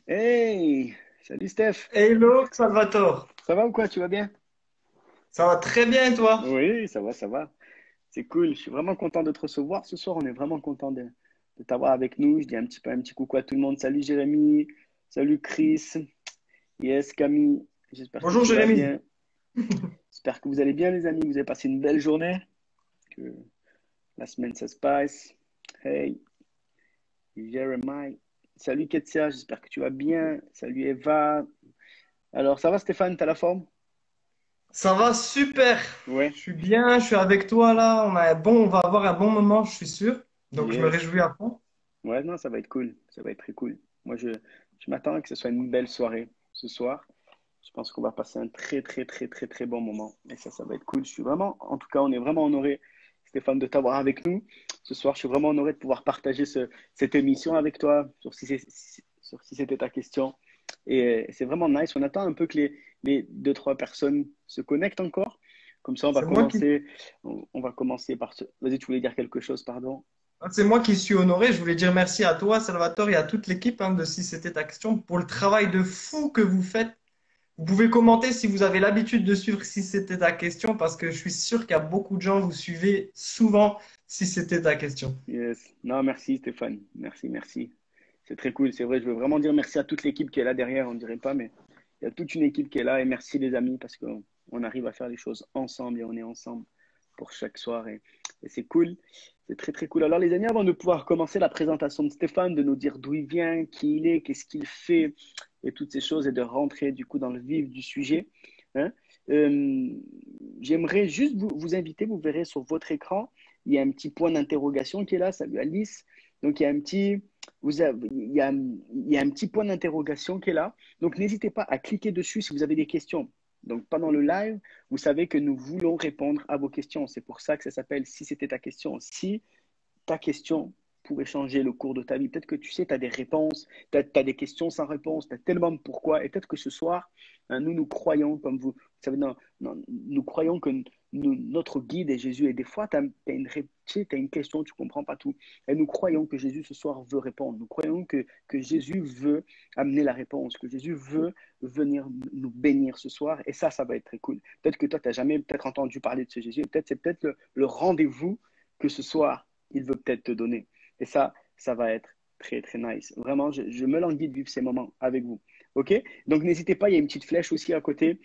Hey, salut Steph. Hello Salvatore, Ça va ou quoi? Tu vas bien? ça va très bien et toi? Oui, ça va, ça va. C'est cool. Je suis vraiment content de te recevoir ce soir. On est vraiment content de t'avoir avec nous. Je dis un petit coucou à tout le monde. Salut Jérémy. Salut Chris. Yes, Camille. J'espère que Bonjour tu vas Jérémy. bien. J'espère que vous allez bien, les amis. Vous avez passé une belle journée. Que la semaine, ça se passe. Hey, Jérémy. Salut Ketsia. J'espère que tu vas bien. Salut Eva. Alors, ça va Stéphane? T'as la forme? Ça va super. Ouais. Je suis bien, je suis avec toi là. On va avoir un bon moment, je suis sûr. Donc je me Yes. réjouis à fond. Ouais, non, ça va être cool. Ça va être très cool. Moi, je m'attends à que ce soit une belle soirée ce soir. Je pense qu'on va passer un très, très, très, très, très bon moment. Et ça va être cool. Je suis vraiment, en tout cas, on est vraiment honoré, Stéphane, de t'avoir avec nous ce soir. Je suis vraiment honoré de pouvoir partager cette émission avec toi sur si c'était ta question. Et c'est vraiment nice. On attend un peu que les deux, trois personnes se connectent encore. Comme ça, C'est moi qui, on va commencer par ce. Vas-y, tu voulais dire quelque chose, pardon. c'est moi qui suis honoré. Je voulais dire merci à toi Salvatore et à toute l'équipe de Si c'était ta question pour le travail de fou que vous faites. Vous pouvez commenter si vous avez l'habitude de suivre Si c'était ta question parce que je suis sûr qu'il y a beaucoup de gens vous suivez souvent Si c'était ta question. Yes. Non, merci Stéphane. Merci, merci. C'est très cool. C'est vrai, je veux vraiment dire merci à toute l'équipe qui est là derrière. On ne dirait pas, mais il y a toute une équipe qui est là. Et merci les amis parce qu'on arrive à faire les choses ensemble et on est ensemble pour chaque soir. Et c'est cool. C'est très, très cool. Alors les amis, avant de pouvoir commencer la présentation de Stéphane, de nous dire d'où il vient, qui il est, qu'est-ce qu'il fait et toutes ces choses et de rentrer du coup dans le vif du sujet, hein, euh, j'aimerais juste vous inviter, vous verrez sur votre écran, il y a un petit point d'interrogation qui est là. Salut Alice. Donc, il y a un petit, il y a un petit point d'interrogation qui est là. Donc, n'hésitez pas à cliquer dessus si vous avez des questions. Donc, pendant le live, vous savez que nous voulons répondre à vos questions. C'est pour ça que ça s'appelle Si c'était ta question. Si ta question pourrait changer le cours de ta vie. Peut-être que tu sais, tu as des réponses, tu as, des questions sans réponse, tu as tellement de pourquoi. Et peut-être que ce soir, hein, nous croyons, comme vous savez, nous croyons que notre guide est Jésus. Et des fois, tu as, une question, tu ne comprends pas tout. Et nous croyons que Jésus ce soir veut répondre. Nous croyons que Jésus veut amener la réponse, que Jésus veut venir nous bénir ce soir. Et ça va être très cool. Peut-être que toi, tu n'as jamais peut-être entendu parler de ce Jésus. Peut-être c'est peut-être le rendez-vous que ce soir, il veut peut-être te donner. Et ça va être très, très nice. Vraiment, je me languis de vivre ces moments avec vous. OK? Donc, n'hésitez pas, il y a une petite flèche aussi à côté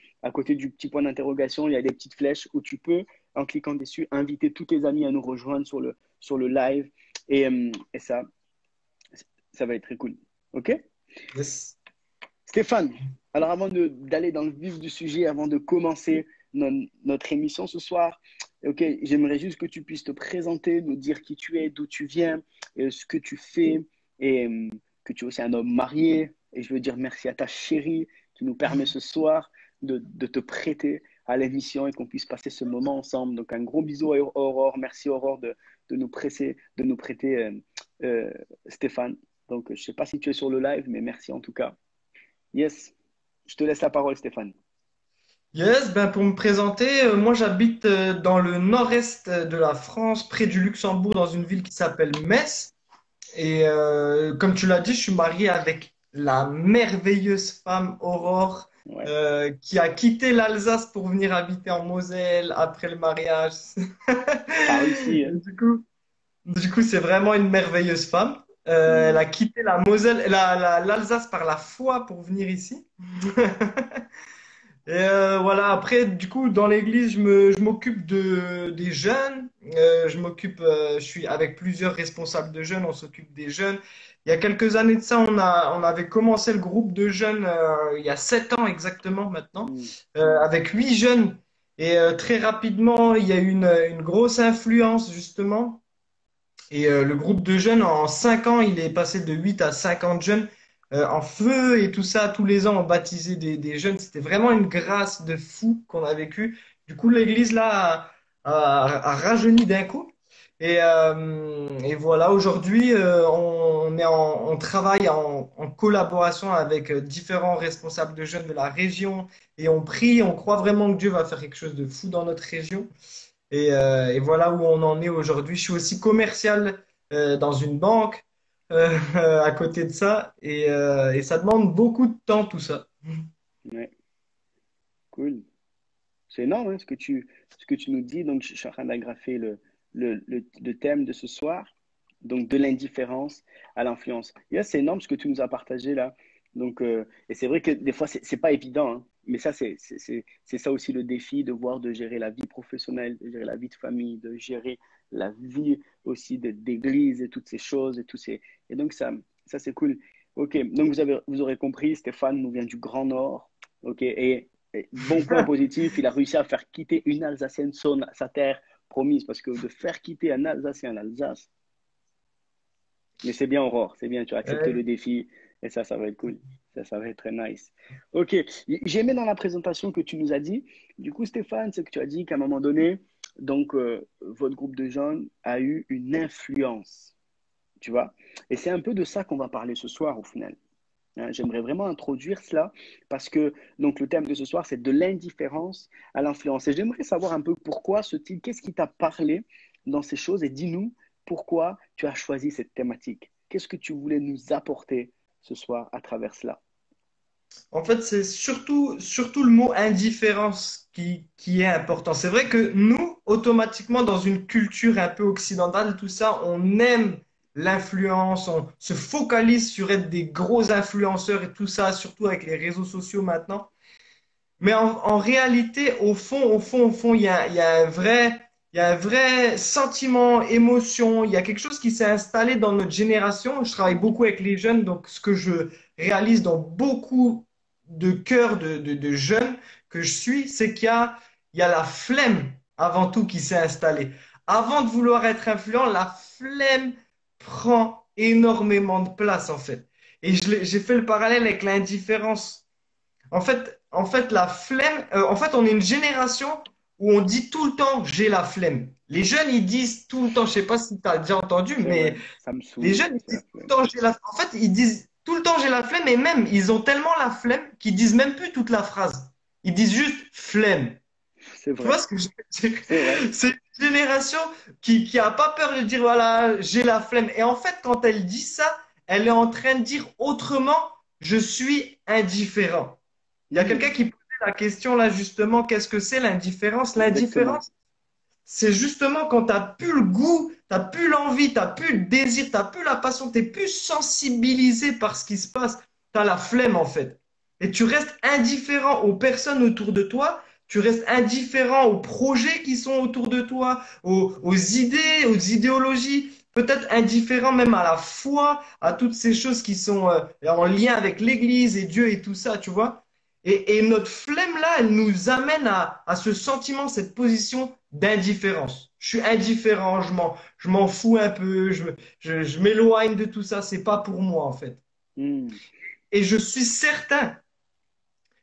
du petit point d'interrogation. Il y a des petites flèches où tu peux, en cliquant dessus, inviter tous tes amis à nous rejoindre sur le live. Et ça va être très cool. OK? Yes. Stéphane, alors d'aller dans le vif du sujet, avant de commencer notre émission ce soir, ok, j'aimerais juste que tu puisses te présenter, nous dire qui tu es, d'où tu viens, ce que tu fais, et que tu es aussi un homme marié. Et je veux dire merci à ta chérie qui nous permet ce soir de te prêter à l'émission et qu'on puisse passer ce moment ensemble. Donc un gros bisou à Aurore. Merci Aurore de nous prêter euh, Stéphane. Donc je ne sais pas si tu es sur le live, mais merci en tout cas. Yes, je te laisse la parole, Stéphane. Yes, ben pour me présenter, moi j'habite dans le nord-est de la France, près du Luxembourg, dans une ville qui s'appelle Metz. Et comme tu l'as dit, je suis marié avec la merveilleuse femme Aurore, Ouais, qui a quitté l'Alsace pour venir habiter en Moselle après le mariage. t'as réussi, hein? Du coup, c'est vraiment une merveilleuse femme. Elle Mm. a quitté la Moselle, l'Alsace par la foi pour venir ici. Et voilà, après, du coup, dans l'église, je m'occupe des jeunes. Je suis avec plusieurs responsables de jeunes, on s'occupe des jeunes. Il y a quelques années de ça, on avait commencé le groupe de jeunes, il y a 7 ans exactement maintenant, Mm. avec 8 jeunes. Et très rapidement, il y a eu une grosse influence, justement. Et le groupe de jeunes, en 5 ans, il est passé de 8 à 50 jeunes en feu et tout ça. Tous les ans, on baptisait des jeunes. C'était vraiment une grâce de fou qu'on a vécu. Du coup, l'église, là, a rajeuni d'un coup. Et voilà, aujourd'hui, on travaille en collaboration avec différents responsables de jeunes de la région et on prie, on croit vraiment que Dieu va faire quelque chose de fou dans notre région. Et voilà où on en est aujourd'hui. Je suis aussi commercial dans une banque. à côté de ça. Et ça demande beaucoup de temps, tout ça. Ouais, cool. C'est énorme hein, ce que tu nous dis. Donc, je suis en train d'agrafer le thème de ce soir. Donc, de l'indifférence à l'influence. Et là, c'est énorme ce que tu nous as partagé là. Donc, et c'est vrai que des fois, c'est pas évident. Hein. Mais ça, c'est ça aussi le défi de voir, de gérer la vie professionnelle, de gérer la vie de famille, de gérer la vie aussi d'église et toutes ces choses et tous ces. Et donc, ça c'est cool. Ok, donc vous aurez compris, Stéphane nous vient du Grand Nord. Ok, et bon point positif, il a réussi à faire quitter une Alsacienne sa terre promise, parce que de faire quitter un Alsacien l'Alsace, mais c'est bien, Aurore, c'est bien, tu as accepté le défi, et ça va être cool. Ça va être très nice. Ok, j'ai aimé dans la présentation que tu nous as dit. Du coup, Stéphane, c'est que tu as dit qu'à un moment donné, donc, votre groupe de jeunes a eu une influence, tu vois. Et c'est un peu de ça qu'on va parler ce soir, au final. Hein, j'aimerais vraiment introduire cela parce que donc le thème de ce soir, c'est de l'indifférence à l'influence. Et j'aimerais savoir un peu pourquoi ce titre, qu'est-ce qui t'a parlé dans ces choses et dis-nous pourquoi tu as choisi cette thématique. Qu'est-ce que tu voulais nous apporter ce soir à travers cela? En fait, c'est surtout le mot indifférence qui est important. C'est vrai que nous, automatiquement, dans une culture un peu occidentale, tout ça, on aime l'influence, on se focalise sur être des gros influenceurs et tout ça, surtout avec les réseaux sociaux maintenant. Mais en réalité, au fond, il y a un vrai sentiment, émotion. Il y a quelque chose qui s'est installé dans notre génération. Je travaille beaucoup avec les jeunes, donc ce que je réalise dans beaucoup de cœurs de jeunes que je suis, c'est il y a la flemme avant tout qui s'est installée. Avant de vouloir être influent, la flemme prend énormément de place en fait. Et j'ai fait le parallèle avec l'indifférence. En fait, la flemme, en fait, on est une génération où on dit tout le temps j'ai la flemme. Les jeunes, ils disent tout le temps, je sais pas si tu as déjà entendu, C'est mais vrai, ça me les saoule, jeunes, ils c'est la disent tout le flemme. temps j'ai la flemme. En fait, ils disent tout le temps j'ai la flemme et même, ils ont tellement la flemme qu'ils disent même plus toute la phrase. Ils disent juste flemme. C'est Tu vois vrai, ce que je veux dire? c'est vrai. C'est une génération qui a pas peur de dire voilà, j'ai la flemme. Et en fait, quand elle dit ça, elle est en train de dire autrement, je suis indifférent. Il y a quelqu'un Hmm, qui posait la question là justement, qu'est-ce que c'est l'indifférence? exactement. L'indifférence, c'est justement quand tu n'as plus le goût, tu n'as plus l'envie, tu n'as plus le désir, tu n'as plus la passion, tu n'es plus sensibilisé par ce qui se passe, tu as la flemme en fait. Et tu restes indifférent aux personnes autour de toi, tu restes indifférent aux projets qui sont autour de toi, aux idées, aux idéologies, peut-être indifférent même à la foi, à toutes ces choses qui sont en lien avec l'Église et Dieu et tout ça, tu vois. Et notre flemme là, elle nous amène à ce sentiment, cette position d'indifférence. Je suis indifférent, je m'en fous un peu, je m'éloigne de tout ça, c'est pas pour moi en fait. Hmm, Et je suis certain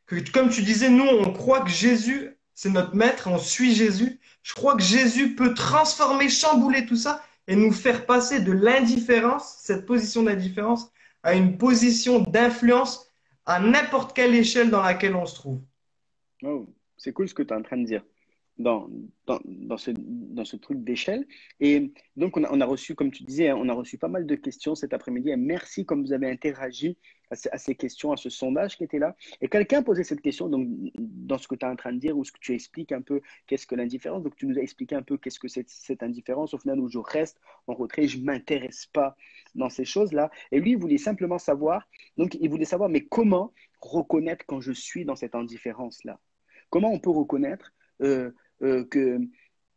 que, comme tu disais, nous on croit que Jésus, c'est notre maître, on suit Jésus. Je crois que Jésus peut transformer, chambouler tout ça et nous faire passer de l'indifférence, cette position d'indifférence, à une position d'influence à n'importe quelle échelle dans laquelle on se trouve. oh, c'est cool ce que tu es en train de dire. dans, dans ce truc d'échelle. Et donc, on a reçu, comme tu disais, hein, on a reçu pas mal de questions cet après-midi. Et merci comme vous avez interagi à ces questions, à ce sondage qui était là. Et quelqu'un posait cette question, donc, dans ce que tu es en train de dire, ou ce que tu expliques un peu, qu'est-ce que l'indifférence. Donc, tu nous as expliqué un peu qu'est-ce que c'est cette indifférence, au final, où je reste en retrait, je ne m'intéresse pas dans ces choses-là. Et lui, il voulait simplement savoir, donc, il voulait savoir, mais comment reconnaître quand je suis dans cette indifférence-là? Comment on peut reconnaître que,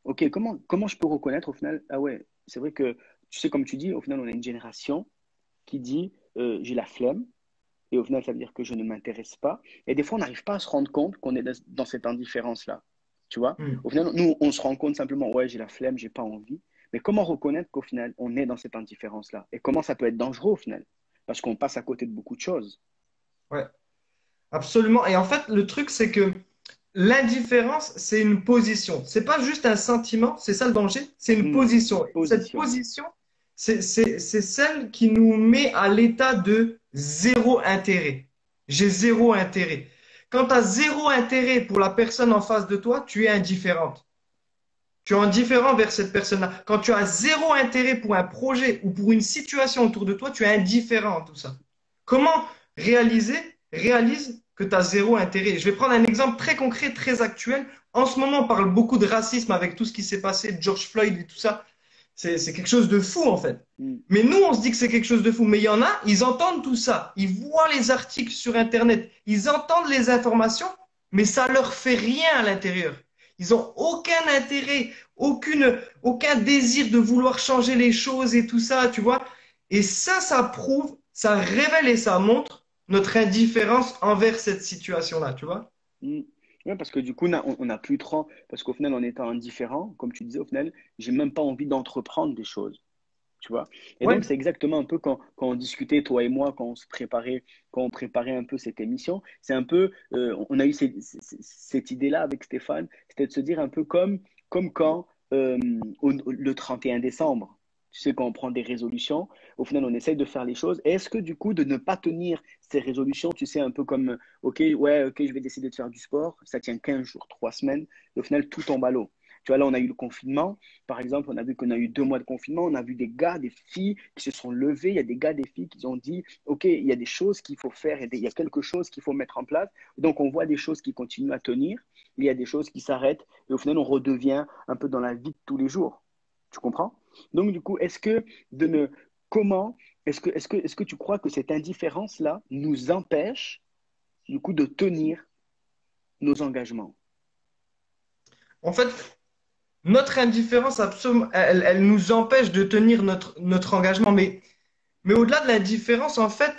ok, comment je peux reconnaître au final, ah ouais, c'est vrai que, tu sais, comme tu dis, au final, on a une génération qui dit, j'ai la flemme, et au final, ça veut dire que je ne m'intéresse pas. Et des fois, on n'arrive pas à se rendre compte qu'on est dans cette indifférence-là. Tu vois? Hmm. Au final, nous, on se rend compte simplement, ouais, j'ai la flemme, j'ai pas envie. Mais comment reconnaître qu'au final, on est dans cette indifférence-là? Et comment ça peut être dangereux au final? Parce qu'on passe à côté de beaucoup de choses. Ouais, absolument. Et en fait, le truc, c'est que l'indifférence, c'est une position. C'est pas juste un sentiment, c'est ça le danger, c'est une position. Et cette Position. position, c'est celle qui nous met à l'état de zéro intérêt. J'ai zéro intérêt. Quand tu as zéro intérêt pour la personne en face de toi, tu es indifférente. Tu es indifférent vers cette personne-là. Quand tu as zéro intérêt pour un projet ou pour une situation autour de toi, tu es indifférent à tout ça. Comment réalise que tu as zéro intérêt? Je vais prendre un exemple très concret, très actuel. En ce moment, on parle beaucoup de racisme avec tout ce qui s'est passé, George Floyd et tout ça. C'est quelque chose de fou, en fait. Mm. Mais nous, on se dit que c'est quelque chose de fou. Mais il y en a, ils entendent tout ça. Ils voient les articles sur Internet. Ils entendent les informations, mais ça leur fait rien à l'intérieur. Ils ont aucun intérêt, aucun désir de vouloir changer les choses et tout ça, tu vois. Et ça prouve, ça révèle et ça montre notre indifférence envers cette situation-là, tu vois. Mm. Ouais, parce que du coup, on a plus trop, parce qu'au final, en étant indifférent, comme tu disais, au final, j'ai même pas envie d'entreprendre des choses, tu vois. Et Ouais, donc, c'est exactement un peu quand on discutait, toi et moi, quand on préparait un peu cette émission, c'est un peu, on a eu cette idée-là avec Stéphane, c'était de se dire un peu comme quand le 31 décembre, tu sais, quand on prend des résolutions, au final, on essaye de faire les choses. Est-ce que du coup, de ne pas tenir ces résolutions, tu sais, un peu comme, OK, ouais, OK, je vais décider de faire du sport, ça tient 15 jours, 3 semaines, et au final, tout tombe à l'eau. Tu vois, là, on a eu le confinement. Par exemple, on a vu qu'on a eu 2 mois de confinement. On a vu des gars, des filles qui se sont levés. Il y a des gars, des filles qui ont dit, OK, il y a des choses qu'il faut faire, il y a quelque chose qu'il faut mettre en place. Donc, on voit des choses qui continuent à tenir. Il y a des choses qui s'arrêtent. Et au final, on redevient un peu dans la vie de tous les jours. Tu comprends? Donc, du coup, est-ce que de ne, comment, est-ce que tu crois que cette indifférence-là nous empêche, du coup, de tenir nos engagements? en fait, notre indifférence, elle nous empêche de tenir notre engagement. Mais au-delà de l'indifférence, en fait,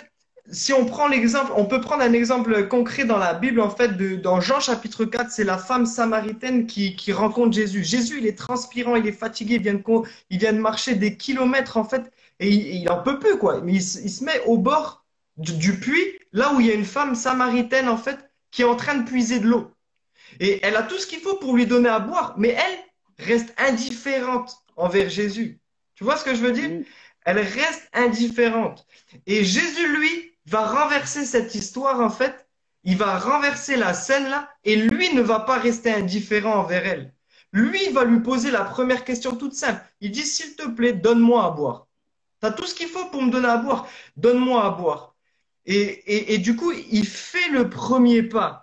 si on prend l'exemple, on peut prendre un exemple concret dans la Bible, en fait, dans Jean chapitre 4, c'est la femme samaritaine qui rencontre Jésus. Jésus, il est transpirant, il est fatigué, il vient de marcher des kilomètres, en fait, et il en peut plus, quoi. Mais il se met au bord du puits, là où il y a une femme samaritaine, en fait, qui est en train de puiser de l'eau. Et elle a tout ce qu'il faut pour lui donner à boire, mais elle reste indifférente envers Jésus. Tu vois ce que je veux dire? Mm, Elle reste indifférente. Et Jésus, lui, va renverser cette histoire, en fait. Il va renverser la scène là, et lui ne va pas rester indifférent envers elle. Lui, il va lui poser la première question toute simple. Il dit, s'il te plaît, donne-moi à boire. Tu as tout ce qu'il faut pour me donner à boire. Donne-moi à boire. Et du coup, il fait le premier pas.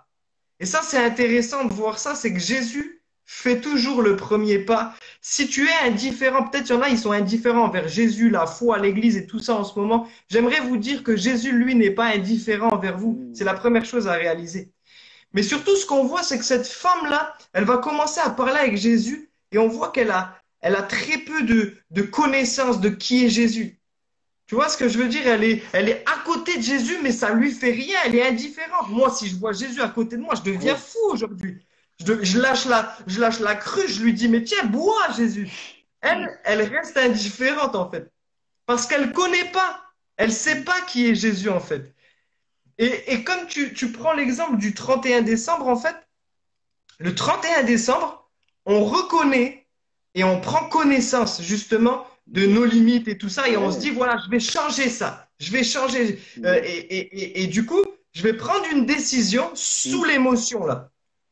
Et ça, c'est intéressant de voir ça, c'est que Jésus fait toujours le premier pas. Si tu es indifférent, peut-être il y en a, ils sont indifférents envers Jésus, la foi, l'Église et tout ça en ce moment. J'aimerais vous dire que Jésus, lui, n'est pas indifférent envers vous. C'est mm, la première chose à réaliser. Mais surtout, ce qu'on voit, c'est que cette femme-là, elle va commencer à parler avec Jésus et on voit elle a très peu de connaissances de qui est Jésus. Tu vois ce que je veux dire? Elle est à côté de Jésus, mais ça lui fait rien. Elle est indifférente. Moi, si je vois Jésus à côté de moi, je deviens ouais. fou aujourd'hui. Je lâche la cruche, je lui dis, mais tiens, bois, Jésus. Elle reste indifférente, en fait. Parce qu'elle connaît pas. Elle sait pas qui est Jésus, en fait. Et comme tu prends l'exemple du 31 décembre, en fait, le 31 décembre, on reconnaît et on prend connaissance justement de nos limites et tout ça, et on se Ouais. dit, voilà, je vais changer ça, je vais changer. Mm, Et du coup, je vais prendre une décision mm, sous l'émotion, là.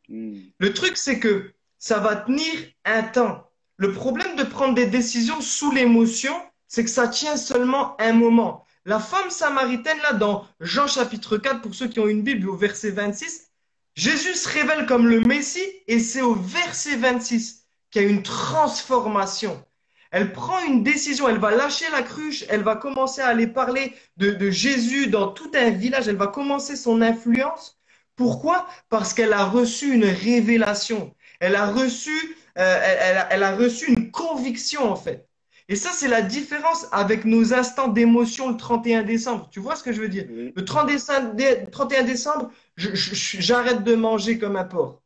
mm. Le truc, c'est que ça va tenir un temps. Le problème de prendre des décisions sous l'émotion, c'est que ça tient seulement un moment. La femme samaritaine, là, dans Jean chapitre 4, pour ceux qui ont une Bible, au verset 26, Jésus se révèle comme le Messie et c'est au verset 26 qu'il y a une transformation. Elle prend une décision, elle va lâcher la cruche, elle va commencer à aller parler de Jésus dans tout un village, elle va commencer son influence. Pourquoi? Parce qu'elle a reçu une révélation. Elle a reçu une conviction, en fait. Et ça, c'est la différence avec nos instants d'émotion le 31 décembre. Tu vois ce que je veux dire? Oui. Le 31 décembre, j'arrête de manger comme un porc.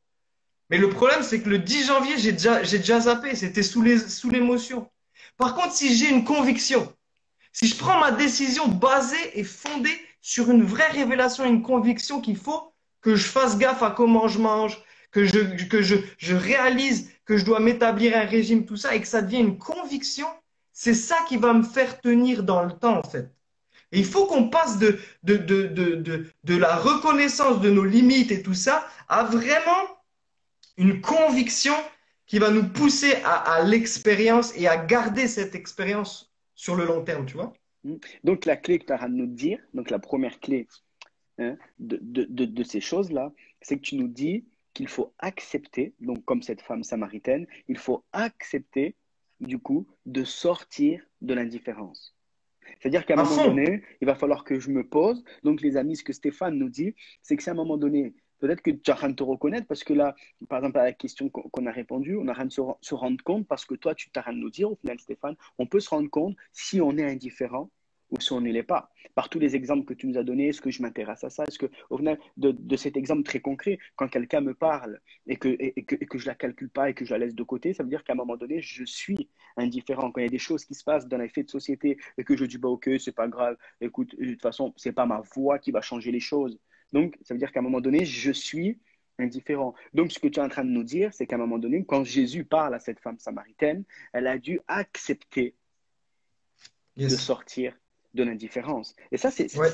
Mais le problème, c'est que le 10 janvier, j'ai déjà zappé. C'était sous l'émotion. Par contre, si j'ai une conviction, si je prends ma décision basée et fondée sur une vraie révélation, une conviction qu'il faut que je fasse gaffe à comment je mange, je réalise que je dois m'établir un régime, tout ça, et que ça devient une conviction, c'est ça qui va me faire tenir dans le temps, en fait. Et il faut qu'on passe de la reconnaissance de nos limites et tout ça à vraiment une conviction qui va nous pousser à l'expérience et à garder cette expérience sur le long terme, tu vois? Donc, la clé que tu as à nous dire, donc la première clé hein, de ces choses-là, c'est que tu nous dis qu'il faut accepter, donc comme cette femme samaritaine, il faut accepter, du coup, de sortir de l'indifférence. C'est-à-dire qu'à un À moment fond. donné, il va falloir que je me pose. Donc, les amis, ce que Stéphane nous dit, c'est que c'est à un moment donné, peut-être que tu as rien de te reconnaître parce que là, par exemple, à la question qu'on a répondu, on a rien de se rendre compte parce que toi, tu t'as rien de nous dire au final, Stéphane. On peut se rendre compte si on est indifférent ou si on ne l'est pas. Par tous les exemples que tu nous as donnés, est-ce que je m'intéresse à ça? Est-ce que, au final, de cet exemple très concret, quand quelqu'un me parle et que je ne la calcule pas et que je la laisse de côté, ça veut dire qu'à un moment donné, je suis indifférent. Quand il y a des choses qui se passent dans les faits de société et que je dis, bah, ok, c'est pas grave, écoute, de toute façon, c'est pas ma voix qui va changer les choses. Donc, ça veut dire qu'à un moment donné, je suis indifférent. Donc, ce que tu es en train de nous dire, c'est qu'à un moment donné, quand Jésus parle à cette femme samaritaine, elle a dû accepter de Yes. sortir de l'indifférence. Et ça, Ouais.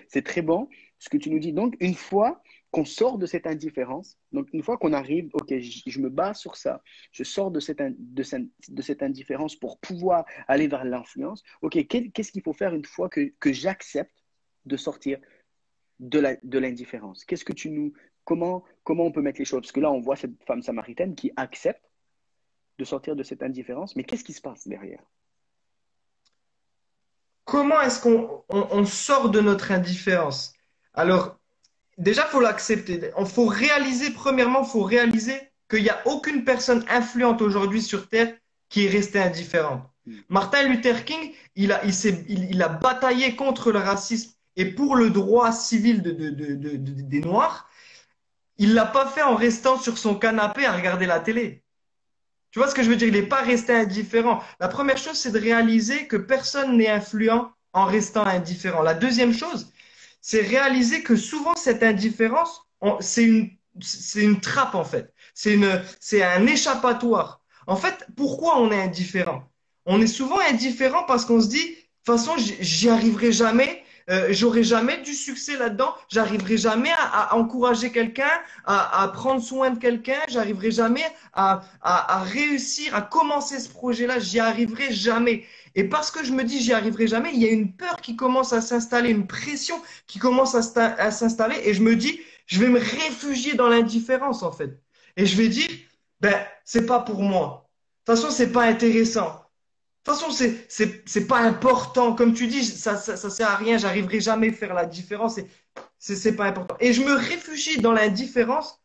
c'est très bon ce que tu nous dis. Donc, une fois qu'on sort de cette indifférence, donc une fois qu'on arrive, ok, je me base sur ça, je sors de cette indifférence pour pouvoir aller vers l'influence, ok, qu'est-ce qu'il faut faire une fois que j'accepte de sortir de l'indifférence? Qu'est-ce que tu nous, comment on peut mettre les choses? Parce que là, on voit cette femme samaritaine qui accepte de sortir de cette indifférence, mais qu'est-ce qui se passe derrière? Comment est-ce qu'on sort de notre indifférence? Alors, déjà, il faut l'accepter. Il faut réaliser, premièrement, il faut réaliser qu'il n'y a aucune personne influente aujourd'hui sur Terre qui est restée indifférente. Hmm. Martin Luther King, il a bataillé contre le racisme et pour le droit civil des Noirs. Il ne l'a pas fait en restant sur son canapé à regarder la télé. Tu vois ce que je veux dire? Il n'est pas resté indifférent. La première chose, c'est de réaliser que personne n'est influent en restant indifférent. La deuxième chose, c'est réaliser que souvent cette indifférence, c'est une trappe en fait. C'est un échappatoire. En fait, pourquoi on est indifférent? On est souvent indifférent parce qu'on se dit, de toute façon, j'y arriverai jamais, j'aurai jamais du succès là-dedans, j'arriverai jamais à encourager quelqu'un, à prendre soin de quelqu'un, j'arriverai jamais à réussir, à commencer ce projet-là, j'y arriverai jamais. Et parce que je me dis j'y arriverai jamais, il y a une peur qui commence à s'installer, une pression qui commence à s'installer et je me dis, je vais me réfugier dans l'indifférence en fait. Et je vais dire, ben, c'est pas pour moi. De toute façon, c'est pas intéressant. De toute façon, c'est pas important. Comme tu dis, ça sert à rien, j'arriverai jamais à faire la différence. C'est pas important. Et je me réfugie dans l'indifférence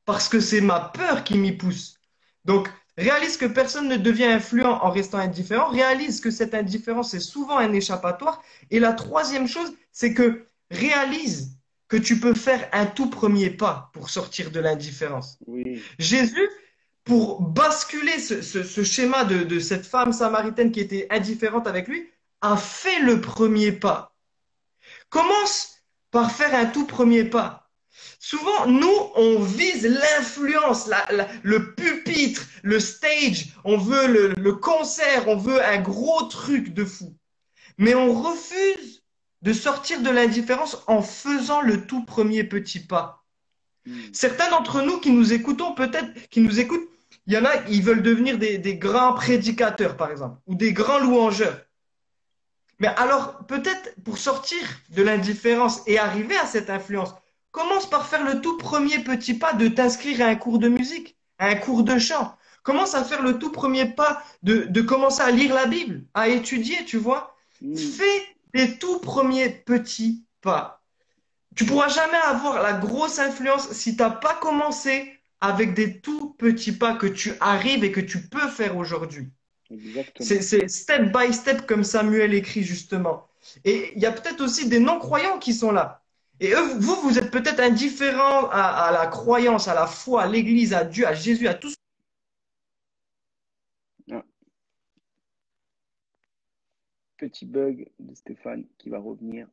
parce que c'est ma peur qui m'y pousse. Donc, réalise que personne ne devient influent en restant indifférent. Réalise que cette indifférence est souvent un échappatoire. Et la troisième chose, c'est que réalise que tu peux faire un tout premier pas pour sortir de l'indifférence. Oui. Jésus, pour basculer ce schéma de cette femme samaritaine qui était indifférente avec lui, a fait le premier pas. Commence par faire un tout premier pas. Souvent, nous, on vise l'influence, le pupitre, le stage, on veut le concert, on veut un gros truc de fou. Mais on refuse de sortir de l'indifférence en faisant le tout premier petit pas. Hmm. Certains d'entre nous qui nous écoutons, peut-être, qui nous écoutent, il y en a, ils veulent devenir des grands prédicateurs, par exemple, ou des grands louangeurs. Mais alors, peut-être pour sortir de l'indifférence et arriver à cette influence, commence par faire le tout premier petit pas de t'inscrire à un cours de musique, à un cours de chant. Commence à faire le tout premier pas de commencer à lire la Bible, à étudier, tu vois. Hmm. Fais les tout premiers petits pas. Tu pourras jamais avoir la grosse influence si tu n'as pas commencé avec des tout petits pas que tu arrives et que tu peux faire aujourd'hui. Exactement. C'est step by step comme Samuel écrit justement. Et il y a peut-être aussi des non-croyants qui sont là. Et eux, vous êtes peut-être indifférents à la croyance, à la foi, à l'Église, à Dieu, à Jésus, à tout. Ah, petit bug de Stéphane qui va revenir.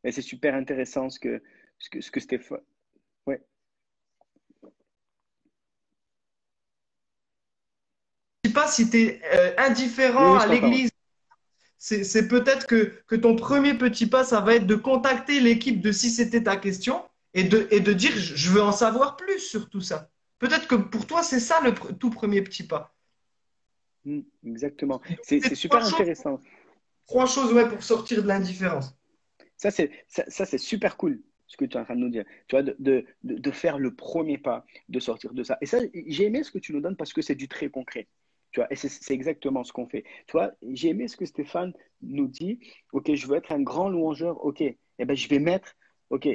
Mais c'est super intéressant ce que Stéphane. Ouais. Je ne sais pas si tu es Oui, indifférent oui, je à t'entends. Ouais. l'Église. C'est peut-être que ton premier petit pas, ça va être de contacter l'équipe de Si c'était ta question et de dire, je veux en savoir plus sur tout ça. Peut-être que pour toi, c'est ça le tout premier petit pas. Exactement. C'est C'est super intéressant. trois choses ouais, pour sortir de l'indifférence. Ça, c'est super cool ce que tu es en train de nous dire. Tu vois, de faire le premier pas, de sortir de ça. Et ça, j'ai aimé ce que tu nous donnes parce que c'est du très concret. Tu vois, et c'est exactement ce qu'on fait. Tu vois, j'ai aimé ce que Stéphane nous dit. OK, je veux être un grand louangeur. OK, eh ben, je vais mettre, OK,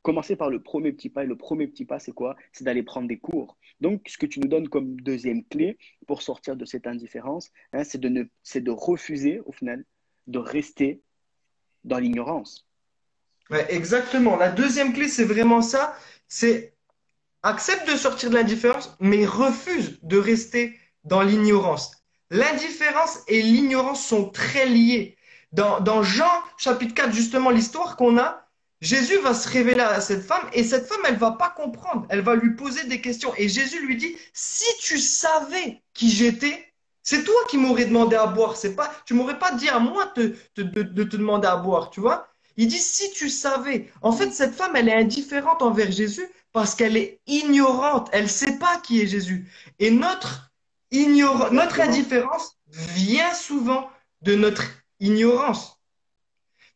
commencer par le premier petit pas. Et le premier petit pas, c'est quoi? C'est d'aller prendre des cours. Donc, ce que tu nous donnes comme deuxième clé pour sortir de cette indifférence, hein, c'est de refuser, au final, de rester dans l'ignorance. Ouais, exactement. La deuxième clé, c'est vraiment ça. C'est accepte de sortir de l'indifférence, mais refuse de rester dans l'ignorance. L'indifférence et l'ignorance sont très liés. Dans Jean chapitre 4, justement, l'histoire qu'on a, Jésus va se révéler à cette femme et cette femme, elle va pas comprendre. Elle va lui poser des questions. Et Jésus lui dit, si tu savais qui j'étais, c'est toi qui m'aurais demandé à boire. C'est pas, tu m'aurais pas dit à moi de te demander à boire, tu vois? Il dit, si tu savais. En fait, Mm. cette femme, elle est indifférente envers Jésus parce qu'elle est ignorante. Elle ne sait pas qui est Jésus. Et notre Exactement. indifférence vient souvent de notre ignorance.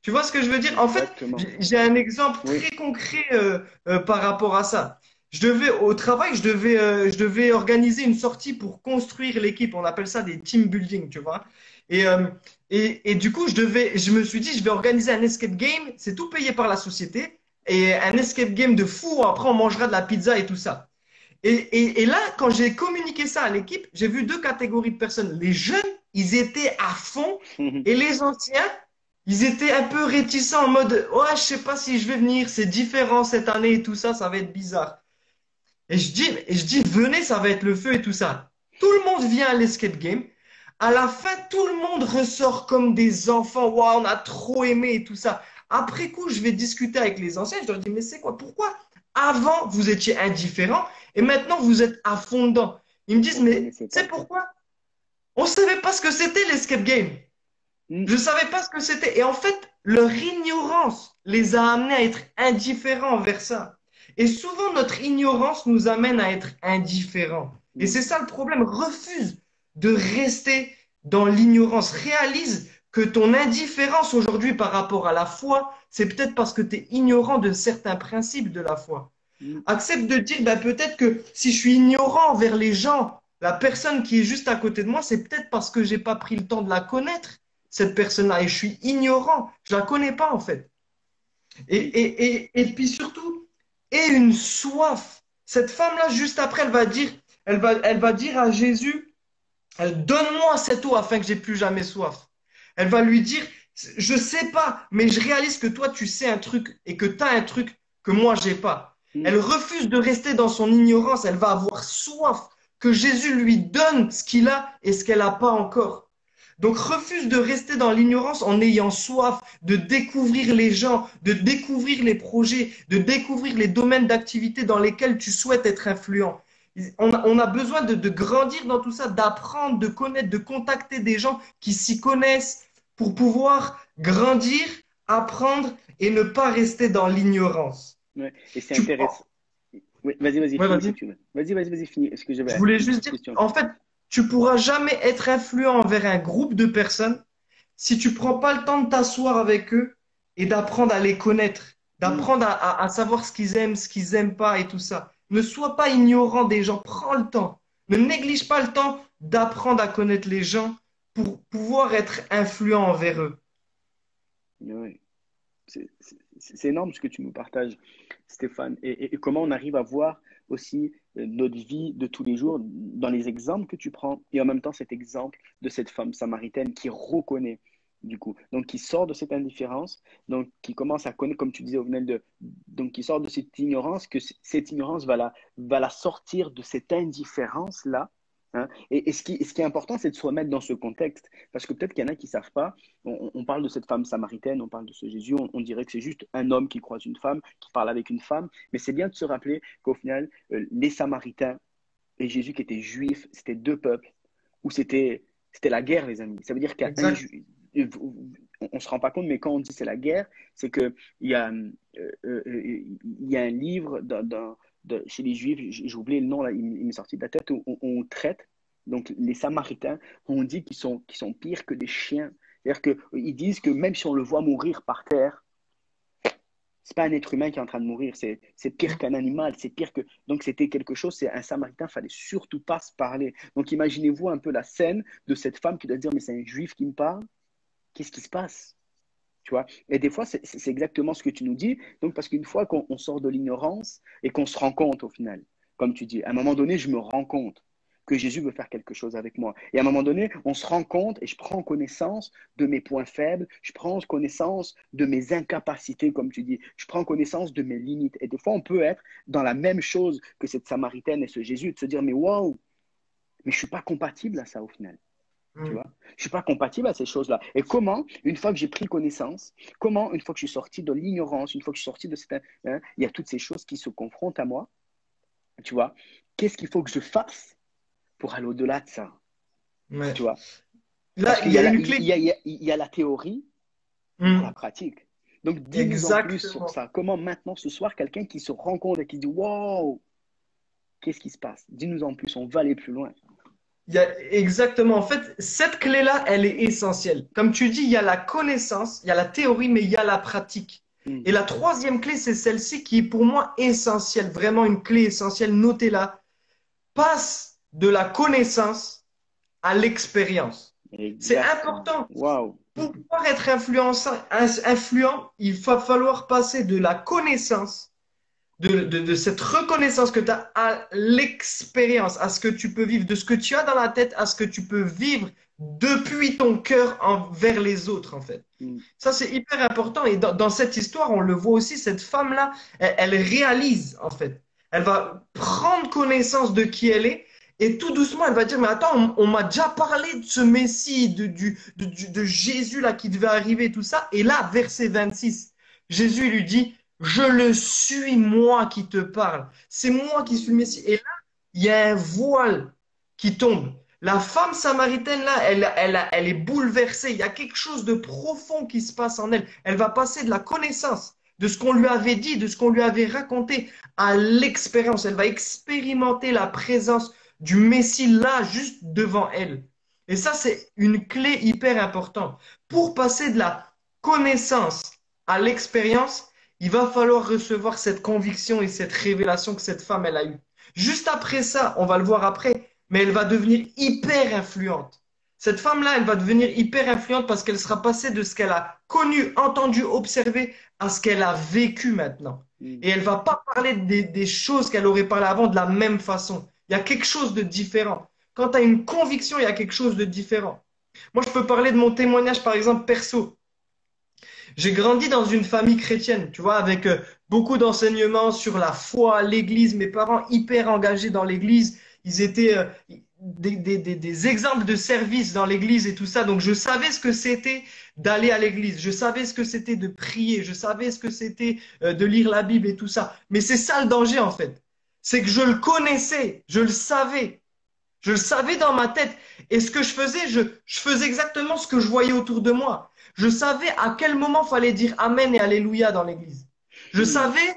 Tu vois ce que je veux dire? En fait, Exactement. j'ai un exemple Oui. très concret par rapport à ça. Au travail, je devais organiser une sortie pour construire l'équipe. On appelle ça des team building, tu vois. Et, euh, et du coup, je me suis dit, je vais organiser un escape game. C'est tout payé par la société. Et un escape game de fou. Après, on mangera de la pizza et tout ça. Et là, quand j'ai communiqué ça à l'équipe, j'ai vu deux catégories de personnes. Les jeunes, ils étaient à fond. Et les anciens, ils étaient un peu réticents en mode, ouais, je sais pas si je vais venir, c'est différent cette année et tout ça, ça va être bizarre. Et je dis, venez, ça va être le feu et tout ça. Tout le monde vient à l'escape game. À la fin, tout le monde ressort comme des enfants. Waouh, on a trop aimé et tout ça. Après coup, je vais discuter avec les anciens. Je leur dis, mais c'est quoi? Pourquoi avant vous étiez indifférent et maintenant vous êtes à fond dedans? Ils me disent, On ne mais connaissait c'est pas. pourquoi? On ne savait pas ce que c'était l'escape game. Mm. Je ne savais pas ce que c'était. Et en fait, leur ignorance les a amenés à être indifférents envers ça. Et souvent, notre ignorance nous amène à être indifférents. Et Mm. c'est ça le problème. Refuse de rester dans l'ignorance. Réalise que ton indifférence aujourd'hui par rapport à la foi, c'est peut-être parce que tu es ignorant de certains principes de la foi. Mm. Accepte de dire, ben, peut-être que si je suis ignorant envers les gens, la personne qui est juste à côté de moi, c'est peut-être parce que j'ai pas pris le temps de la connaître, cette personne-là, et je suis ignorant. Je la connais pas, en fait. Oui. Et puis surtout, et une soif. Cette femme-là, juste après, elle va dire à Jésus, donne-moi cette eau afin que j'ai plus jamais soif. Elle va lui dire, je sais pas, mais je réalise que toi, tu sais un truc et que tu as un truc que moi, j'ai pas. Mm. Elle refuse de rester dans son ignorance. Elle va avoir soif que Jésus lui donne ce qu'il a et ce qu'elle n'a pas encore. Donc refuse de rester dans l'ignorance en ayant soif de découvrir les gens, de découvrir les projets, de découvrir les domaines d'activité dans lesquels tu souhaites être influent. On a besoin de grandir dans tout ça, d'apprendre, de connaître, de contacter des gens qui s'y connaissent pour pouvoir grandir, apprendre et ne pas rester dans l'ignorance. Ouais. Et c'est Tu, intéressant. Oui. Vas-y, ouais, finis si vas-y. tu veux. Vas-y, finis. Est-ce que Je j'avais voulais une juste petite dire, question? en fait, tu pourras jamais être influent envers un groupe de personnes si tu prends pas le temps de t'asseoir avec eux et d'apprendre à les connaître, Mm. d'apprendre à savoir ce qu'ils aiment pas et tout ça. Ne sois pas ignorant des gens, prends le temps. Ne néglige pas le temps d'apprendre à connaître les gens pour pouvoir être influent envers eux. Ouais. C'est énorme ce que tu nous partages, Stéphane. Et comment on arrive à voir aussi notre vie de tous les jours dans les exemples que tu prends et en même temps cet exemple de cette femme samaritaine qui reconnaît du coup, donc qui sort de cette indifférence, donc qui commence à connaître, comme tu disais au final donc qui sort de cette ignorance, que cette ignorance va la sortir de cette indifférence-là. Hein. Et ce qui est important, c'est de se remettre dans ce contexte. Parce que peut-être qu'il y en a qui ne savent pas. On parle de cette femme samaritaine, on parle de ce Jésus, on dirait que c'est juste un homme qui croise une femme, qui parle avec une femme. Mais c'est bien de se rappeler qu'au final, les Samaritains et Jésus qui était juif, c'était deux peuples où c'était la guerre, les amis. Ça veut dire qu'un Exact. on ne se rend pas compte, mais quand on dit c'est la guerre, c'est qu'il y a, il y a un livre chez les Juifs, j'ai oublié le nom, là, il m'est sorti de la tête, où on traite, donc les Samaritains, on dit qu'ils sont pires que des chiens. C'est-à-dire qu'ils disent que même si on le voit mourir par terre, c'est pas un être humain qui est en train de mourir, c'est pire qu'un animal, c'est pire que. Donc c'était quelque chose, c'est un Samaritain, fallait surtout pas se parler. Donc imaginez-vous un peu la scène de cette femme qui doit se dire, mais c'est un Juif qui me parle, qu'est-ce qui se passe? Tu vois? Et des fois, c'est exactement ce que tu nous dis. Donc, parce qu'une fois qu'on sort de l'ignorance et qu'on se rend compte au final, comme tu dis, à un moment donné, je me rends compte que Jésus veut faire quelque chose avec moi. Et à un moment donné, on se rend compte et je prends connaissance de mes points faibles, je prends connaissance de mes incapacités, comme tu dis, je prends connaissance de mes limites. Et des fois, on peut être dans la même chose que cette Samaritaine et ce Jésus, de se dire, mais waouh, mais je ne suis pas compatible à ça au final. Tu Mm. vois? Je ne suis pas compatible à ces choses-là. Et comment, une fois que j'ai pris connaissance, comment, une fois que je suis sorti de l'ignorance, une fois que je suis sorti de cette. Hein, il y a toutes ces choses qui se confrontent à moi, tu vois? Qu'est-ce qu'il faut que je fasse pour aller au-delà de ça? Ouais. Tu vois? Parce Là, il qu'il y y a a la, une il clé. y a, il y a, il y a la théorie, mais il y a la Mm. pratique. Donc, dis-nous en plus sur Exactement. ça. Comment maintenant, ce soir, quelqu'un qui se rend compte et qui dit, wow, qu'est-ce qui se passe? Dis-nous en plus, on va aller plus loin. Exactement. En fait, cette clé-là, elle est essentielle. Comme tu dis, il y a la connaissance, il y a la théorie, mais il y a la pratique. Mm. Et la troisième clé, c'est celle-ci qui est pour moi essentielle, vraiment une clé essentielle. Notez-la. Passe de la connaissance à l'expérience. C'est Exactement. important. Waouh. Pour pouvoir être influent, il va falloir passer de la connaissance de cette reconnaissance que tu as à l'expérience, à ce que tu peux vivre, de ce que tu as dans la tête, à ce que tu peux vivre depuis ton cœur envers les autres, en fait. Mm. Ça, c'est hyper important. Et dans cette histoire, on le voit aussi, cette femme-là, elle réalise, en fait. Elle va prendre connaissance de qui elle est. Et tout doucement, elle va dire, mais attends, on m'a déjà parlé de ce Messie, de Jésus là qui devait arriver, tout ça. Et là, verset 26, Jésus lui dit, je le suis moi qui te parle. C'est moi qui suis le Messie. Et là, il y a un voile qui tombe. La femme samaritaine, là, elle est bouleversée. Il y a quelque chose de profond qui se passe en elle. Elle va passer de la connaissance, de ce qu'on lui avait dit, de ce qu'on lui avait raconté, à l'expérience. Elle va expérimenter la présence du Messie là, juste devant elle. Et ça, c'est une clé hyper importante. Pour passer de la connaissance à l'expérience, il va falloir recevoir cette conviction et cette révélation que cette femme, elle a eue. Juste après ça, on va le voir après, mais elle va devenir hyper influente. Cette femme-là, elle va devenir hyper influente parce qu'elle sera passée de ce qu'elle a connu, entendu, observé à ce qu'elle a vécu maintenant. Mm. Et elle va pas parler des choses qu'elle aurait parlé avant de la même façon. Il y a quelque chose de différent. Quand tu as une conviction, il y a quelque chose de différent. Moi, je peux parler de mon témoignage, par exemple, perso. J'ai grandi dans une famille chrétienne, tu vois, avec beaucoup d'enseignements sur la foi, l'église, mes parents hyper engagés dans l'église. Ils étaient des exemples de service dans l'église et tout ça. Donc, je savais ce que c'était d'aller à l'église. Je savais ce que c'était de prier. Je savais ce que c'était de lire la Bible et tout ça. Mais c'est ça le danger, en fait. C'est que je le connaissais, je le savais. Je le savais dans ma tête. Et ce que je faisais, je faisais exactement ce que je voyais autour de moi. Je savais à quel moment fallait dire Amen et Alléluia dans l'église. Je Mm. savais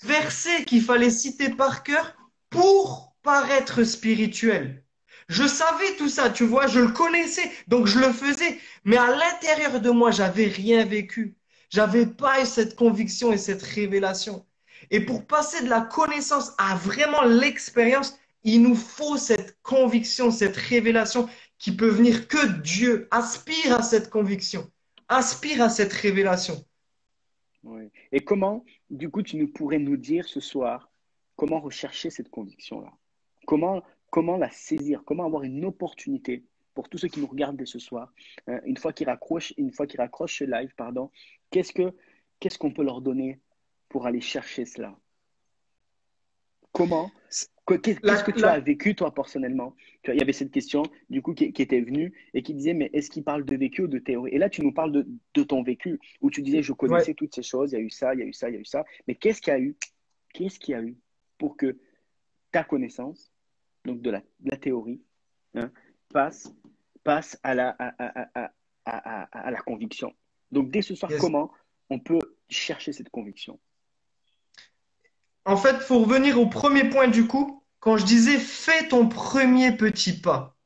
les versets qu'il fallait citer par cœur pour paraître spirituel. Je savais tout ça, tu vois, je le connaissais, donc je le faisais. Mais à l'intérieur de moi, j'avais rien vécu. J'avais pas cette conviction et cette révélation. Et pour passer de la connaissance à vraiment l'expérience, il nous faut cette conviction, cette révélation qui peut venir que Dieu. Aspire à cette conviction, aspire à cette révélation. Ouais. Et comment, du coup, tu nous pourrais nous dire ce soir, comment rechercher cette conviction-là? Comment, comment la saisir? Comment avoir une opportunité pour tous ceux qui nous regardent dès ce soir, une fois qu'ils raccrochent ce live, pardon, qu'est-ce que, qu'est-ce qu'on peut leur donner pour aller chercher cela? Comment, qu'est-ce que tu as La, vécu toi personnellement? Tu vois, il y avait cette question du coup qui était venue et qui disait mais est-ce qu'il parle de vécu ou de théorie? Et là tu nous parles de ton vécu où tu disais je ouais, connaissais toutes ces choses, il y a eu ça, il y a eu ça, il y a eu ça. Mais qu'est-ce qu'il y a eu? Qu'est-ce qu'il y a eu pour que ta connaissance, donc de la théorie, hein, passe, passe à la conviction? Donc dès ce soir, yes. comment on peut chercher cette conviction? en fait, faut revenir au premier point du coup, quand je disais fais ton premier petit pas.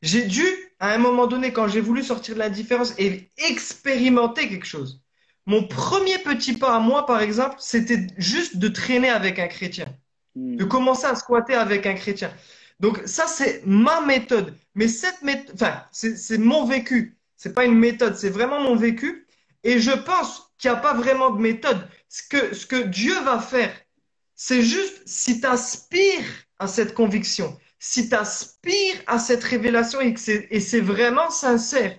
J'ai dû, à un moment donné, quand j'ai voulu sortir de l'indifférence et expérimenter quelque chose, mon premier petit pas à moi, par exemple, c'était juste de traîner avec un chrétien, de Hmm. commencer à squatter avec un chrétien. Donc ça, c'est ma méthode. Mais cette méthode, enfin, c'est mon vécu. C'est pas une méthode, c'est vraiment mon vécu. Et je pense qu'il n'y a pas vraiment de méthode. Ce que Dieu va faire, c'est juste si tu aspires à cette conviction, si tu aspires à cette révélation et c'est vraiment sincère,